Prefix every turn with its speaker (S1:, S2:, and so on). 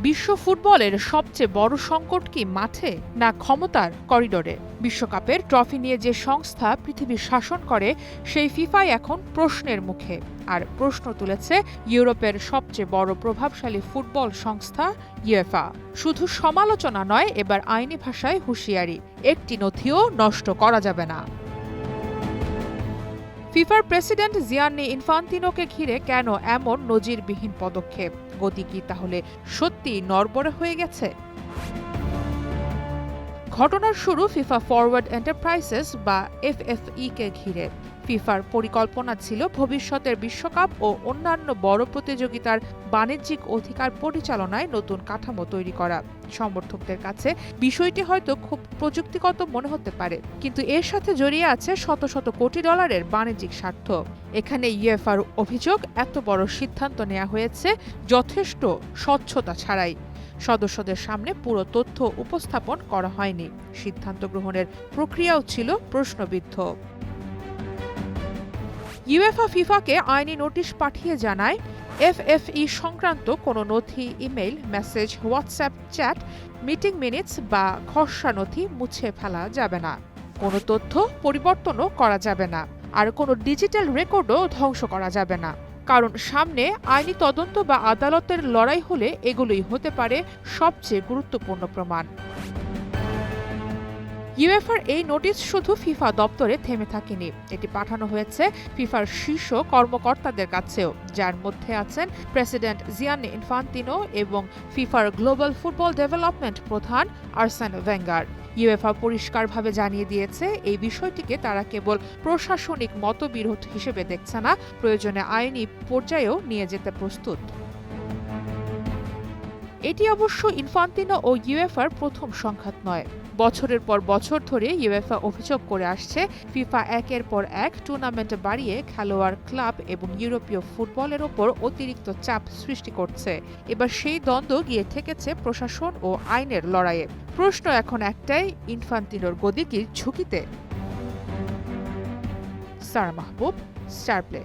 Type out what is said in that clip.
S1: বিশ্ব ফুটবলের সবচেয়ে বড় সংকট কি মাঠে না ক্ষমতার করিডোরে? বিশ্বকাপের ট্রফি নিয়ে যে সংস্থা পৃথিবীর শাসন করে সেই ফিফাই এখন প্রশ্নের মুখে। আর প্রশ্ন তুলেছে ইউরোপের সবচেয়ে বড় প্রভাবশালী ফুটবল সংস্থা ইউএফা। শুধু সমালোচনা নয়, এবার আইনি ভাষায় হুঁশিয়ারি, একটি নথিও নষ্ট করা যাবে না। ফিফার প্রেসিডেন্ট জিয়ান্নি ইনফান্তিনোকে ঘিরে কেন এমন নজিরবিহীন পদক্ষেপ? গতি কি তাহলে সত্যি নড়বড়ে হয়ে গেছে? ঘটনার শুরু ফিফা ফরওয়ার্ড এন্টারপ্রাইজেস বা এফএফই কে ঘিরে। ফিফার পরিকল্পনা ছিল ভবিষ্যতের বিশ্বকাপ ও অন্যান্য বড় প্রতিযোগিতার বাণিজ্যিক অধিকার পরিচালনায় নতুন কাঠামো তৈরি করা। সমর্থকদের কাছে বিষয়টি হয়তো খুব প্রযুক্তিগত মনে হতে পারে, কিন্তু এর সাথে জড়িয়ে আছে শত শত কোটি ডলারের বাণিজ্যিক স্বার্থ। এখানে ইউএফার অভিযোগ, এত বড় সিদ্ধান্ত নেওয়া হয়েছে যথেষ্ট স্বচ্ছতা ছাড়াই। সদস্যদের সামনে পুরো তথ্য উপস্থাপন করা হয়নি। সিদ্ধান্ত গ্রহণের প্রক্রিয়াও ছিল প্রশ্নবিদ্ধ। ইউএফা ফিফাকে আইনি নোটিশ পাঠিয়ে জানায়, এফএফই সংক্রান্ত কোনো নথি, email, message, WhatsApp chat, meeting minutes বা খসড়া নথি মুছে ফেলা যাবে না। কোনো তথ্য পরিবর্তনও করা যাবে না, আর কোনো ডিজিটাল রেকর্ডও ধ্বংস করা যাবে না। কারণ সামনে আইনি তদন্ত বা আদালতের লড়াই হলে এগুলোই হতে পারে সবচেয়ে গুরুত্বপূর্ণ প্রমাণ। ইউএফার এই নোটিশ শুধু ফিফা দপ্তরে থেমে থাকেনি, এটি পাঠানো হয়েছে ফিফার শীর্ষ কর্মকর্তাদের কাছেও, যার মধ্যে আছেন প্রেসিডেন্ট জিয়ান্নি ইনফান্তিনো এবং ফিফার গ্লোবাল ফুটবল ডেভেলপমেন্ট প্রধান আর্সেন ওয়েঙ্গার। ইউএফা পরিষ্কারভাবে জানিয়ে দিয়েছে, এই বিষয়টিকে তারা কেবল প্রশাসনিক মতবিরোধ হিসেবে দেখছে না, প্রয়োজনে আইনি পর্যায়েও নিয়ে যেতে প্রস্তুত। এটি অবশ্য ইনফান্তিনো ও ইউএফার প্রথম সংঘাত নয়। বছরের পর বছর ধরে ইউএফা অভিযোগ করে আসছে, ফিফা একের পর এক টুর্নামেন্ট বাড়িয়ে খেলোয়াড়, ক্লাব এবং ইউরোপীয় ফুটবলের ওপর অতিরিক্ত চাপ সৃষ্টি করছে। এবার সেই দ্বন্দ্ব গিয়ে ঠেকেছে প্রশাসন ও আইনের লড়াইয়ে। প্রশ্ন এখন একটাই, ইনফান্তিনোর গদি কি ঝুঁকিতে? সারা মাহবুব, স্টার প্লে।